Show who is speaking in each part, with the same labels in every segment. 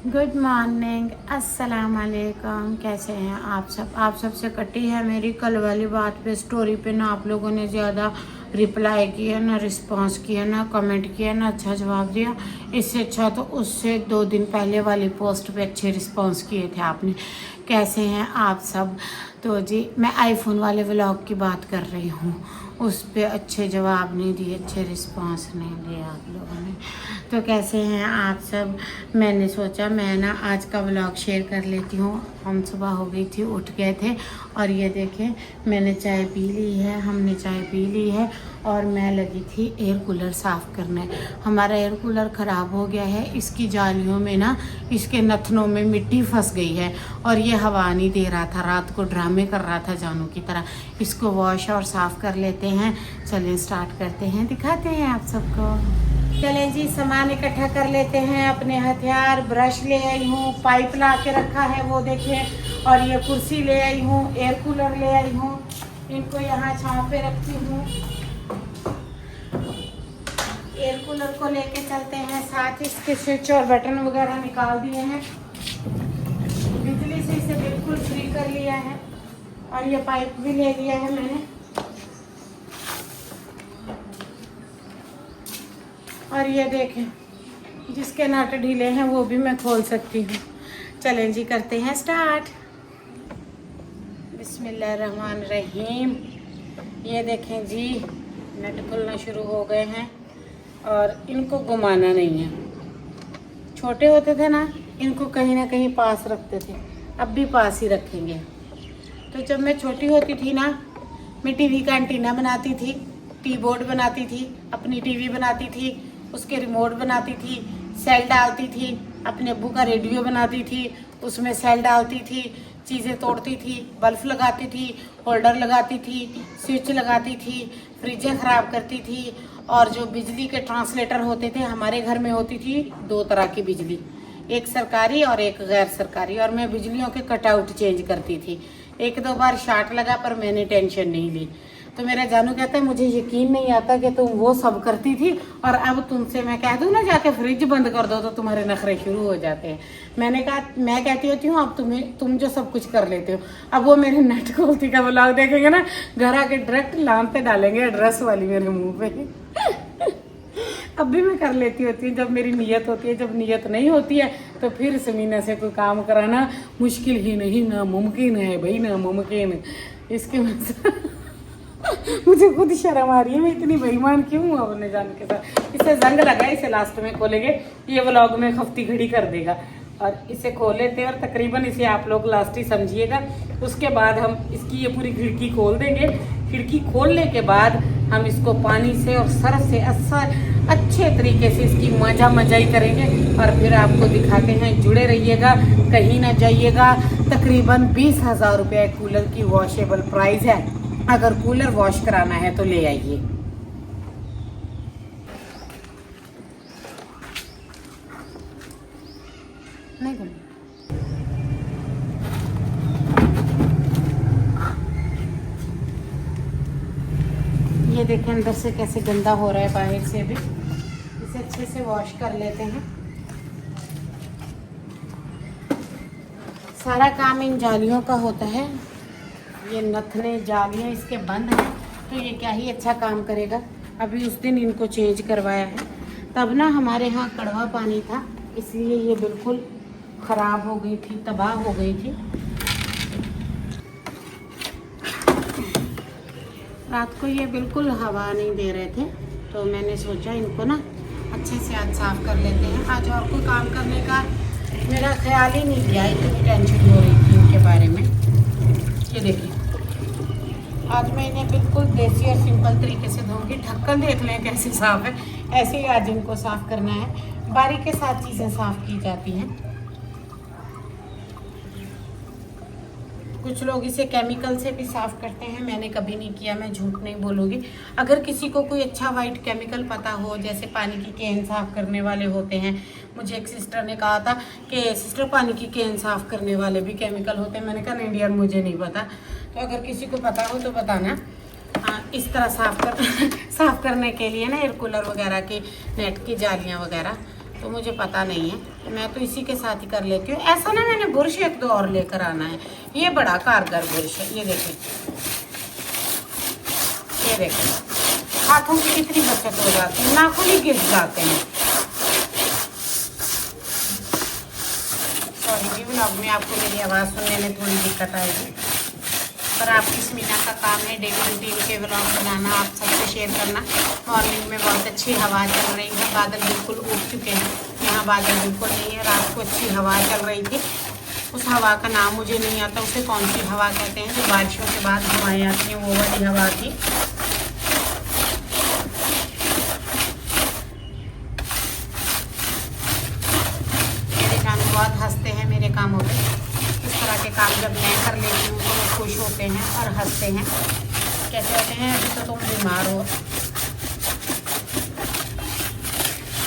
Speaker 1: Good morning, अस्सलाम वालेकुम। कैसे हैं आप सबसे कटी है मेरी कल वाली बात पे, स्टोरी पे ना आप लोगों ने ज़्यादा रिप्लाई किया, ना रिस्पांस किया, ना कमेंट किया, ना अच्छा जवाब दिया। इससे अच्छा तो उससे 2 दिन पहले वाली पोस्ट पे अच्छे रिस्पांस किए थे आपने। कैसे हैं आप सब? तो जी मैं आईफोन वाले व्लॉग की बात कर रही हूँ, उस पर अच्छे जवाब नहीं दिए, अच्छे रिस्पांस नहीं दिए आप लोगों ने। तो कैसे हैं आप सब? मैंने सोचा मैं ना आज का व्लॉग शेयर कर लेती हूँ। हम सुबह हो गई थी, उठ गए थे और ये देखें मैंने चाय पी ली है, हमने चाय पी ली है और मैं लगी थी एयर कूलर साफ़ करने। हमारा एयर कूलर ख़राब हो गया है, इसकी जालियों में ना, इसके नथनों में मिट्टी फंस गई है और ये हवा नहीं दे रहा था। रात को ड्रामे कर रहा था जानू की तरह। इसको वॉश और साफ़ कर लेते हैं। चलिए स्टार्ट करते हैं, दिखाते हैं आप सबको। चलें जी, सामान इकट्ठा कर लेते हैं। अपने हथियार, ब्रश ले आई हूँ, पाइप ला के रखा है वो देखें, और ये कुर्सी ले आई हूँ, एयर कूलर ले आई हूँ। इनको यहाँ छाँव पे रखती हूँ। एयर कूलर को लेके चलते हैं, साथ इसके स्विच और बटन वगैरह निकाल दिए हैं। बिजली से इसे बिल्कुल फ्री कर लिया है और ये पाइप भी ले लिया है मैंने। और ये देखें, जिसके नट ढीले हैं वो भी मैं खोल सकती हूँ। चलें जी, करते हैं स्टार्ट। बिस्मिल्लाहिर्रहमानिर्रहीम। ये देखें जी, नट खुलना शुरू हो गए हैं और इनको घुमाना नहीं है। छोटे होते थे ना, इनको कहीं ना कहीं पास रखते थे, अब भी पास ही रखेंगे। तो जब मैं छोटी होती थी ना, मैं टीवी का एंटीना बनाती थी, टी बोर्ड बनाती थी, अपनी टीवी बनाती थी, उसके रिमोट बनाती थी, सेल डालती थी, अपने अब्बू का रेडियो बनाती थी, उसमें सेल डालती थी, चीज़ें तोड़ती थी, बल्ब लगाती थी, होल्डर लगाती थी, स्विच लगाती थी, फ्रिजें ख़राब करती थी। और जो बिजली के ट्रांसलेटर होते थे, हमारे घर में होती थी 2 तरह की बिजली, एक सरकारी और एक गैर सरकारी, और मैं बिजलियों के कटआउट चेंज करती थी। 1-2 बार शार्ट लगा पर मैंने टेंशन नहीं ली। तो मेरा जानू कहता है मुझे यकीन नहीं आता कि तुम वो सब करती थी और अब तुमसे मैं कह दूँ ना जाके फ्रिज बंद कर दो तो तुम्हारे नखरे शुरू हो जाते हैं। मैंने कहा, मैं कहती होती हूँ अब तुम जो सब कुछ कर लेते हो। अब वो मेरे नेट खोलती का व्लॉग देखेंगे ना, घर आके डायरेक्ट लान पे डालेंगे एड्रेस वाली मेरे मुँह पे। अब भी मैं कर लेती होती हूँ जब मेरी नीयत होती है। जब नीयत नहीं होती है तो फिर समीना से कोई काम कराना मुश्किल ही नहीं, नामुमकिन है भाई, नामुमकिन। इसके वजह मुझे खुद शर्म आ रही है, मैं इतनी बेईमान क्यों हूँ अपने जान के साथ। इसे जंग लगा, इसे लास्ट में खोलेंगे, ये व्लॉग में खफ्ती घड़ी कर देगा। और इसे खोल लेते हैं और तकरीबन इसे आप लोग लास्ट ही समझिएगा। उसके बाद हम इसकी ये पूरी खिड़की खोल देंगे। खिड़की खोलने के बाद हम इसको पानी से और सरफ से अच्छे तरीके से इसकी मजाई करेंगे और फिर आपको दिखाते हैं। जुड़े रहिएगा, कहीं ना जाइएगा। तकरीबन 20,000 रुपये कूलर की वॉशेबल प्राइस है। अगर कूलर वॉश कराना है तो ले आइए। नहीं खोल, ये देखें अंदर से कैसे गंदा हो रहा है, बाहर से भी। इसे अच्छे से वॉश कर लेते हैं। सारा काम इन जालियों का होता है। ये नथने जालियाँ इसके बंद हैं तो ये क्या ही अच्छा काम करेगा। अभी उस दिन इनको चेंज करवाया है, तब ना हमारे यहाँ कड़वा पानी था, इसलिए ये बिल्कुल ख़राब हो गई थी, तबाह हो गई थी। रात को ये बिल्कुल हवा नहीं दे रहे थे तो मैंने सोचा इनको ना अच्छे से आज साफ़ कर लेते हैं। आज और कोई काम करने का मेरा ख्याल ही नहीं किया, इतनी टेंशन हो रही थी इनके बारे में। ये देखिए, आज मैं इन्हें बिल्कुल देसी और सिंपल तरीके से धोऊंगी। ढक्कन देख लें कैसे साफ़ है, ऐसे ही आज इनको साफ़ करना है। बारी के साथ चीज़ें साफ़ की जाती हैं। कुछ लोग इसे केमिकल से भी साफ़ करते हैं, मैंने कभी नहीं किया, मैं झूठ नहीं बोलूँगी। अगर किसी को कोई अच्छा वाइट केमिकल पता हो, जैसे पानी की कैन साफ़ करने वाले होते हैं, मुझे एक सिस्टर ने कहा था कि सिस्टर पानी की कैन साफ़ करने वाले भी केमिकल होते हैं। मैंने कहा नहीं डियर, मुझे नहीं पता। तो अगर किसी को पता हो तो बताना। इस तरह साफ़ करने के लिए ना एयर कूलर वगैरह की नेट की जालियाँ वगैरह तो मुझे पता नहीं है, मैं तो इसी के साथ ही कर लेती हूँ। ऐसा ना मैंने बुरश एक दो और लेकर आना है, ये बड़ा कारगर बुरश है। ये देखें, ये देखें, हाथों की कितनी बचत हो जाती है, नाखून ही घिस जाते हैं। सॉरी जी, व्लॉग में आपको मेरी आवाज़ सुनने में थोड़ी दिक्कत आएगी, पर आपकी स्मिना का काम है डेली रूटीन के व्लॉग बनाना, आप सबसे शेयर करना। मॉर्निंग में बहुत अच्छी हवा चल रही है, बादल बिल्कुल उठ चुके हैं, यहाँ बादल बिल्कुल नहीं है। रात को अच्छी हवा चल रही थी, उस हवा का नाम मुझे नहीं आता, उसे कौन सी हवा कहते हैं जो बारिशों के बाद हवाएँ आती हैं, वो वाली हवा थी। मेरे काम बहुत हंसते हैं मेरे कामों पे, इस तरह के काम जब मैं कर लेती हूँ तो वो खुश होते हैं और हंसते हैं, कहते रहते हैं अभी तो तुम बीमार हो,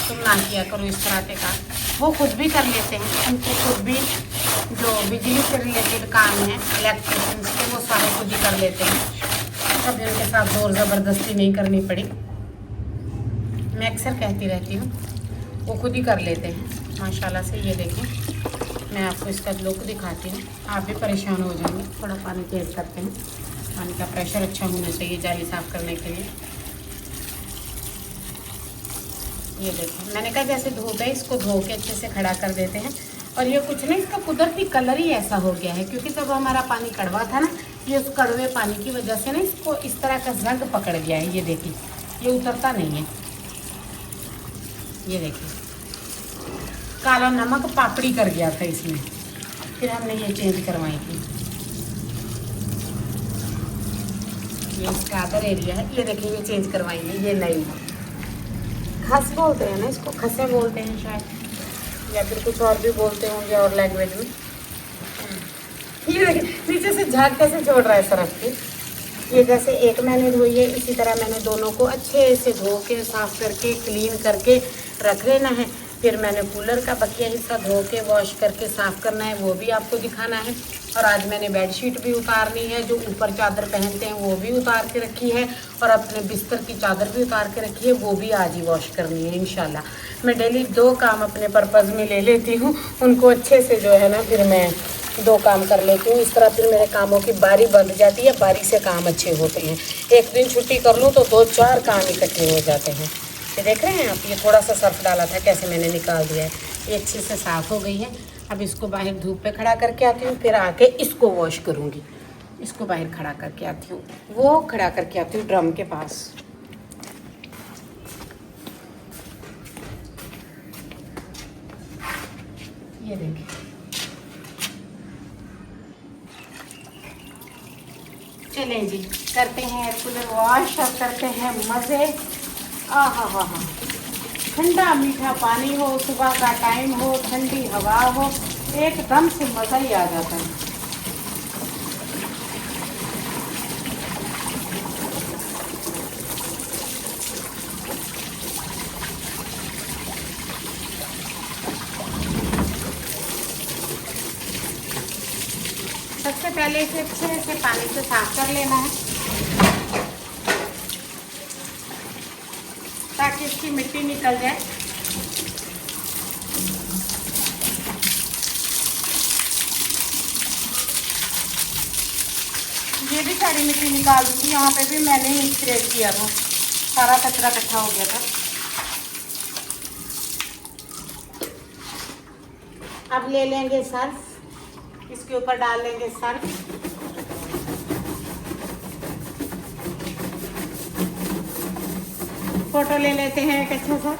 Speaker 1: तुम ना किया करो इस तरह के काम। वो खुद भी कर लेते हैं, उनको खुद भी जो बिजली से रिलेटेड काम है इलेक्ट्रिशियंस के, वो सारे खुद ही कर लेते हैं, कभी उनके साथ जोर ज़बरदस्ती नहीं करनी पड़ी। मैं अक्सर कहती रहती हूँ, वो खुद ही कर लेते हैं माशाल्लाह से। ये देखें, मैं आपको इसका लुक दिखाती हूँ, आप भी परेशान हो जाएंगे। थोड़ा पानी तेज़ करते हैं, पानी का प्रेशर अच्छा होना चाहिए जाली साफ़ करने के लिए। ये देखें, मैंने कहा जैसे धोते हैं इसको धो के अच्छे से खड़ा कर देते हैं। और ये कुछ नहीं, इसका कुदरती कलर ही ऐसा हो गया है, क्योंकि जब हमारा पानी कड़वा था ना, ये उस कड़वे पानी की वजह से ना इसको इस तरह का रंग पकड़ गया है। ये देखिए, ये उतरता नहीं है। ये देखिए, काला नमक पापड़ी कर गया था इसमें, फिर हमने ये चेंज करवाई थी। ये इसका अदर एरिया है, ये देखिए, ये चेंज करवाएंगे। ये नई खस बोलते हैं ना इसको, खसे बोलते हैं शायद, या फिर कुछ और भी बोलते होंगे और लैंग्वेज में। ये देखिए नीचे से झाग कैसे छोड़ रहा है सरफ की। ये जैसे एक मैंने धोई है, इसी तरह मैंने दोनों को अच्छे से धो के साफ़ करके क्लीन करके रख लेना है। फिर मैंने कूलर का बकिया हिस्सा धो के वॉश करके साफ़ करना है, वो भी आपको दिखाना है। और आज मैंने बेडशीट भी उतारनी है, जो ऊपर चादर पहनते हैं वो भी उतार के रखी है, और अपने बिस्तर की चादर भी उतार के रखी है, वो भी आज ही वॉश करनी है इंशाल्लाह। मैं डेली 2 काम अपने पर्पज़ में ले लेती हूँ, उनको अच्छे से जो है ना फिर मैं 2 काम कर लेती हूँ। इस तरह फिर मेरे कामों की बारी बंध जाती है, बारी से काम अच्छे होते हैं। एक दिन छुट्टी कर लूँ तो 2-4 काम इकट्ठे हो जाते हैं। ये देख रहे हैं आप, ये थोड़ा सा सर्फ डाला था, कैसे मैंने निकाल दिया है। ये अच्छे से साफ़ हो गई है। अब इसको बाहर धूप पे खड़ा करके आती हूँ, फिर आके इसको वॉश करूँगी। इसको बाहर खड़ा करके आती हूँ, वो खड़ा करके आती हूँ ड्रम के पास। ये देखिए, चलें जी, करते हैं एयर कूलर वॉश और करते हैं मज़े। आहा हा हा, ठंडा मीठा पानी हो, सुबह का टाइम हो, ठंडी हवा हो, एकदम से मज़ा ही आ जाता है। सबसे पहले इसे अच्छे से पानी से साफ कर लेना है, ताकि इसकी मिट्टी निकल जाए। ये भी सारी मिट्टी निकाल दूँगी, यहाँ पे भी मैंने ही स्प्रे किया था, सारा कचरा इकट्ठा हो गया था। अब ले लेंगे सर्फ, इसके ऊपर डाल लेंगे सर्फ। फोटो ले लेते हैं एक अच्छा सा।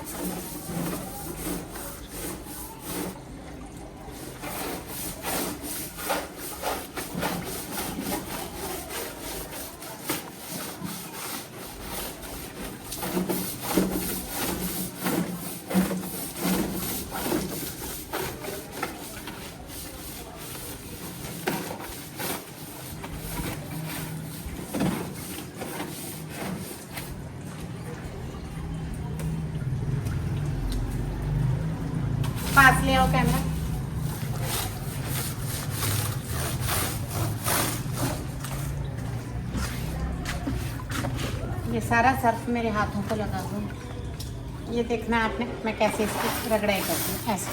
Speaker 1: पास ले आओ कैमरा। ये सारा सर्फ मेरे हाथों को लगा दो। ये देखना आपने मैं कैसे इसकी रगड़ाई करती हूँ, ऐसे।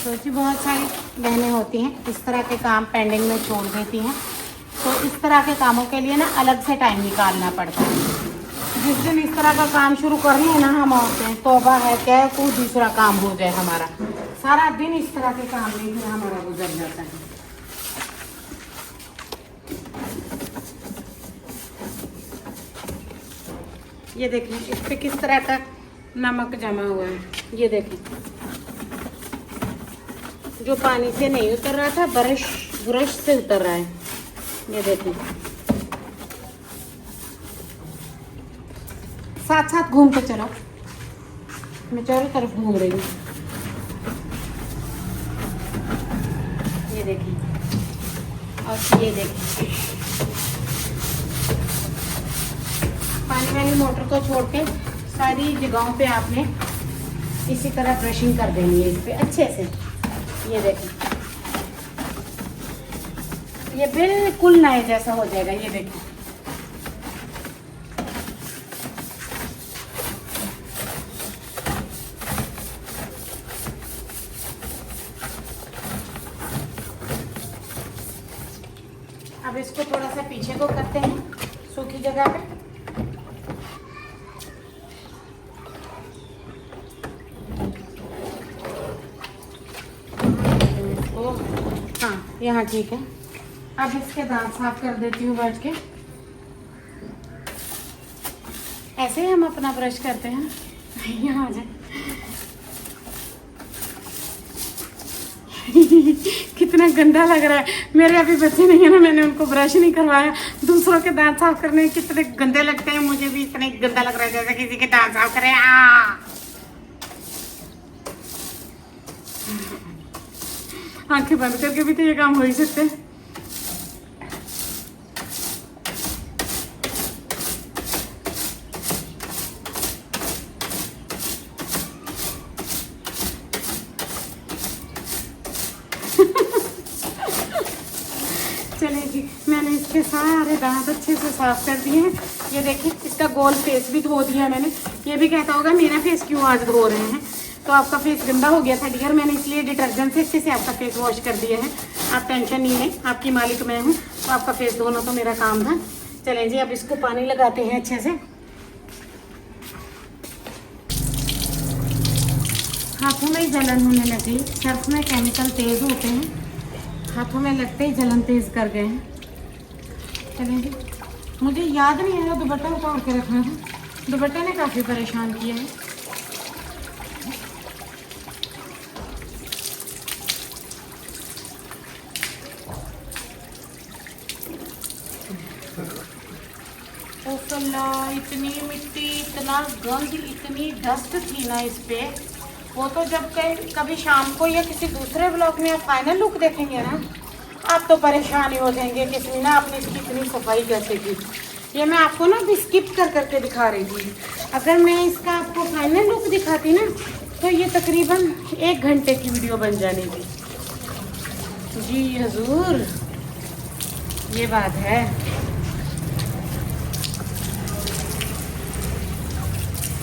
Speaker 1: तो जी बहुत सारी बहनें होती हैं इस तरह के काम पेंडिंग में छोड़ देती हैं, तो इस तरह के कामों के लिए ना अलग से टाइम निकालना पड़ता है। जिस दिन इस तरह का काम शुरू करनी है ना हम औरतें, तौबा है क्या कोई दूसरा काम हो जाए, हमारा सारा दिन इस तरह के काम में फिर हमारा गुजर जाता है। ये देखिए इस पे किस तरह का नमक जमा हुआ है, ये देखिए जो पानी से नहीं उतर रहा था ब्रश से उतर रहा है। ये देखिए साथ साथ घूम के चलो, मैं चारों तरफ घूम रही हूँ। ये देखिए और ये देखिए पानी वाली मोटर को छोड़ के सारी जगहों पे आपने इसी तरह ब्रशिंग कर देनी है इस पे अच्छे से। ये देखिए ये बिल्कुल नए जैसा हो जाएगा। ये देखिए अब इसको थोड़ा सा पीछे को करते हैं सूखी जगह पे। हाँ यहाँ ठीक है। अब इसके दांत साफ कर देती हूँ बैठ के। ऐसे ही हम अपना ब्रश करते हैं। यहाँ आ जाए कितना गंदा लग रहा है। मेरे अभी बच्चे नहीं है ना, मैंने उनको ब्रश नहीं करवाया। दूसरों के दांत साफ करने कितने गंदे लगते हैं, मुझे भी इतने गंदा लग रहा है जैसे किसी के दांत साफ करे। आंखें बंद करके भी तो ये काम हो ही सकते हैं। चलिए जी मैंने इसके सारे दांत अच्छे से साफ कर दिए हैं। ये देखिए इसका गोल फेस भी धो दिया मैंने। ये भी कहता होगा मेरा फेस क्यों आज धो रहे हैं, तो आपका फेस गंदा हो गया था डियर, मैंने इसलिए डिटर्जेंट से अच्छे से आपका फेस वॉश कर दिया है। आप टेंशन नहीं लें, आपकी मालिक मैं हूँ, तो आपका फेस धोना तो मेरा काम था। चलें जी अब इसको पानी लगाते हैं अच्छे से। हाथों में ही जलन होने लगी, सर्फ में केमिकल तेज़ होते हैं, हाथों में लगते ही जलन तेज़ कर गए हैं। चलें जी मुझे याद नहीं आया दुपट्टा उतार के रखना था, दुपट्टे ने काफ़ी परेशान किया है। इतनी मिट्टी, इतना गंद, इतनी डस्ट थी ना इस पे। वो तो जब कभी शाम को या किसी दूसरे ब्लॉग में आप फाइनल लुक देखेंगे ना, आप तो परेशान ही हो जाएंगे कि इसमें ना आपने इसकी इतनी सफाई कैसे की। ये मैं आपको ना अभी स्किप कर करके दिखा रही थी। अगर मैं इसका आपको फाइनल लुक दिखाती ना तो ये तकरीबन 1 घंटे की वीडियो बन जानी थी। जी हजूर ये बात है।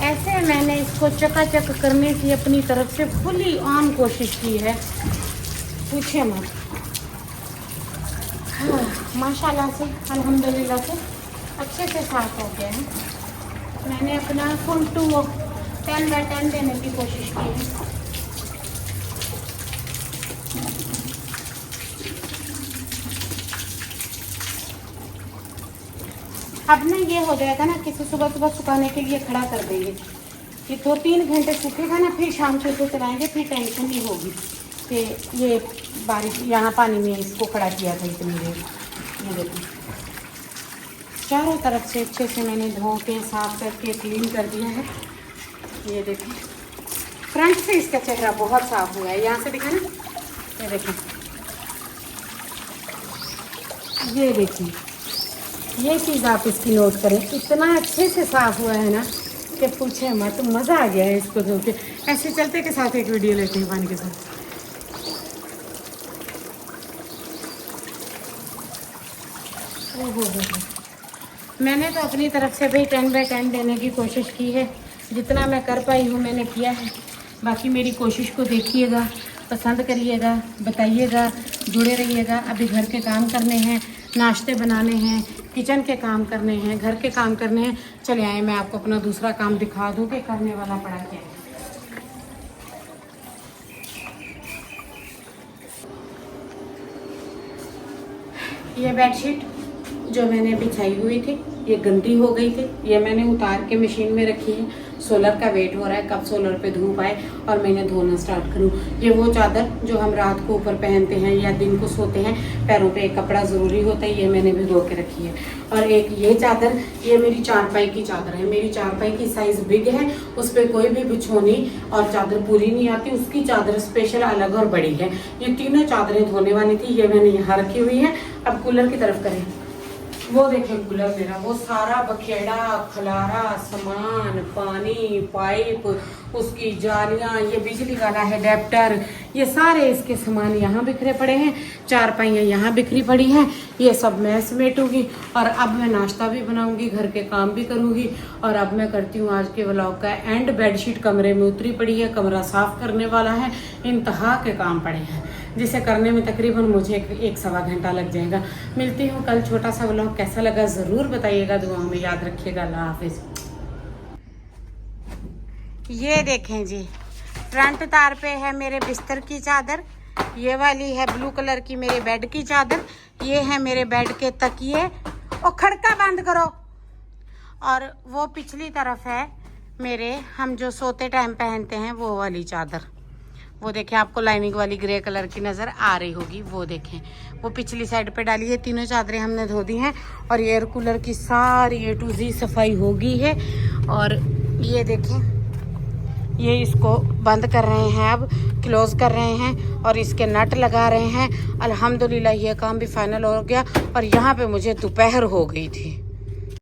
Speaker 1: ऐसे मैंने इसको चकाचक करने की अपनी तरफ से फुली ऑन कोशिश की है, पूछे मत। हाँ, माशाल्लाह से अल्हम्दुलिल्लाह से अच्छे से साफ हो गया है। मैंने अपना फुल टू 10/10 देने की कोशिश की है। अब ना ये हो जाएगा ना, किसी सुबह सुबह सुखाने के लिए खड़ा कर देंगे, ये 2-3 घंटे सूखेगा ना, फिर शाम को चलाएंगे, फिर टेंशन नहीं होगी कि ये बारिश यहाँ पानी में इसको खड़ा किया था इतनी देर। ये देखो चारों तरफ से अच्छे से मैंने धो के साफ करके क्लीन कर दिया है। ये देखिए फ्रंट से इसका चेहरा बहुत साफ हुआ है, यहाँ से दिखा ना। ये देखिए, ये देखिए, ये चीज़ आप इसकी नोट करें, इतना अच्छे से साफ हुआ है ना कि पूछे मत, मज़ा आ गया है इसको धो के। ऐसे चलते के साथ एक वीडियो लेते हैं पानी के साथ। हो। मैंने तो अपनी तरफ से भाई 10 बाय 10 देने की कोशिश की है, जितना मैं कर पाई हूँ मैंने किया है। बाकी मेरी कोशिश को देखिएगा, पसंद करिएगा, बताइएगा, जुड़े रहिएगा। अभी घर के काम करने हैं, नाश्ते बनाने हैं, किचन के काम करने हैं, घर के काम करने हैं। चले आए मैं आपको अपना दूसरा काम दिखा दूँ कि करने वाला पड़ा क्या है। ये बेडशीट जो मैंने बिछाई हुई थी ये गंदी हो गई थी, ये मैंने उतार के मशीन में रखी है। सोलर का वेट हो रहा है कब सोलर पे धूप आए और मैंने धोना स्टार्ट करूँ। ये वो चादर जो हम रात को ऊपर पहनते हैं या दिन को सोते हैं, पैरों पे एक कपड़ा ज़रूरी होता है, ये मैंने भिगो के रखी है। और एक ये चादर, ये मेरी चारपाई की चादर है। मेरी चारपाई की साइज़ बिग है, उस पर कोई भी बिछोनी और चादर पूरी नहीं आती, उसकी चादर स्पेशल अलग और बड़ी है। ये तीनों चादरें धोने वाली थी, ये मैंने यहाँ रखी हुई है। अब कूलर की तरफ करें, वो देखें कूलर मेरा, वो सारा बखेड़ा खलारा सामान, पानी, पाइप, उसकी जालियाँ, ये बिजली वाला एडेप्टर, ये सारे इसके सामान यहाँ बिखरे पड़े हैं। चारपाइयाँ यहाँ बिखरी पड़ी हैं, ये सब मैं समेटूंगी। और अब मैं नाश्ता भी बनाऊंगी, घर के काम भी करूंगी। और अब मैं करती हूँ आज के व्लॉग का एंड। बेडशीट कमरे में उतरी पड़ी है, कमरा साफ करने वाला है, इंतहा के काम पड़े हैं जिसे करने में तकरीबन मुझे एक सवा घंटा लग जाएगा। मिलती हूँ कल। छोटा सा व्लॉग कैसा लगा ज़रूर बताइएगा, दुआओं में याद रखिएगा। अल्लाह हाफिज़। ये देखें जी, फ्रंट तार पे है मेरे बिस्तर की चादर, ये वाली है ब्लू कलर की मेरे बेड की चादर, ये है मेरे बेड के तकिए। और खड़का बंद करो। और वो पिछली तरफ है मेरे, हम जो सोते टाइम पहनते हैं वो वाली चादर। वो देखें, आपको लाइनिंग वाली ग्रे कलर की नज़र आ रही होगी, वो देखें, वो पिछली साइड पे डाली है। तीनों चादरें हमने धो दी हैं। और एयर कूलर की सारी A to Z सफाई हो गई है। और ये देखें, ये इसको बंद कर रहे हैं, अब क्लोज़ कर रहे हैं और इसके नट लगा रहे हैं। अल्हम्दुलिल्लाह ये काम भी फाइनल हो गया। और यहाँ पे मुझे दोपहर हो गई थी।